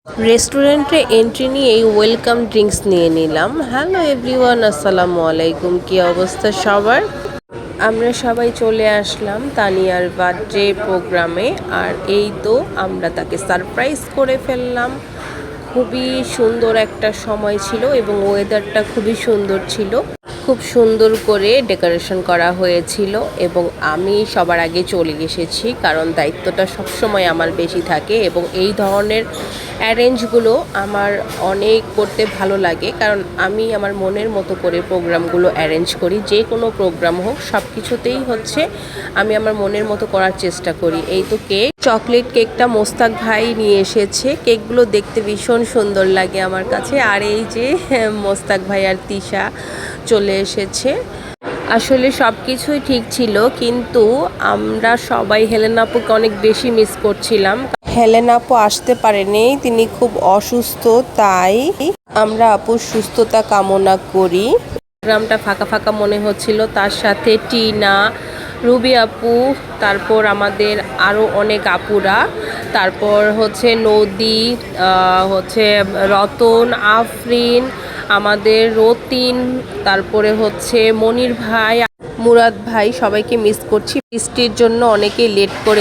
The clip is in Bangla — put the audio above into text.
রেস্টুরেন্টে এন্ট্রি নিয়েই ওয়েলকাম ড্রিঙ্কস নিয়ে নিলাম। হ্যালো এভরিওয়ান, আসসালামু আলাইকুম। কি অবস্থা সবার? আমরা সবাই চলে আসলাম তানিয়ার বার্থডে প্রোগ্রামে। আর এই তো আমরা তাকে সারপ্রাইজ করে ফেললাম। খুবই সুন্দর একটা সময় ছিল এবং ওয়েদারটা খুবই সুন্দর ছিল। খুব সুন্দর করে ডেকোরেশন করা হয়েছিল এবং আমি সবার আগে চলে এসেছি, কারণ দায়িত্বটা সবসময় আমার বেশি থাকে এবং এই ধরনের অ্যারেঞ্জগুলো আমার অনেক করতে ভালো লাগে, কারণ আমি আমার মনের মতো করে প্রোগ্রামগুলো অ্যারেঞ্জ করি। যে কোনো প্রোগ্রাম হোক, সব কিছুতেই হচ্ছে আমি আমার মনের মতো করার চেষ্টা করি। এই তো চকলেট কেকটা মোস্তাক ভাই নিয়ে এসেছে। কেকগুলো দেখতে ভীষণ সুন্দর লাগে আমার কাছে। আর এই যে মোস্তাক ভাই আর তিশা চলে এসেছে। আসলে সব কিছুই ঠিক ছিল, কিন্তু আমরা সবাই হেলেন আপুকে অনেক বেশি মিস করছিলাম। হেলেন আপু আসতে পারেনি, তিনি খুব অসুস্থ, তাই আমরা আপুর সুস্থতা কামনা করি। প্রোগ্রামটা ফাঁকা ফাঁকা মনে হচ্ছিল, তার সাথে টিনা, রুবি আপু, তারপর আমাদের আরও অনেক আপুরা, তারপর হচ্ছে নদী, হচ্ছে রতন, আফরিন, আমাদের রতিন, তারপরে হচ্ছে মনির ভাই, মুরাদ ভাই, সবাইকে মিস করছি। বৃষ্টির জন্য অনেকেই লেট করে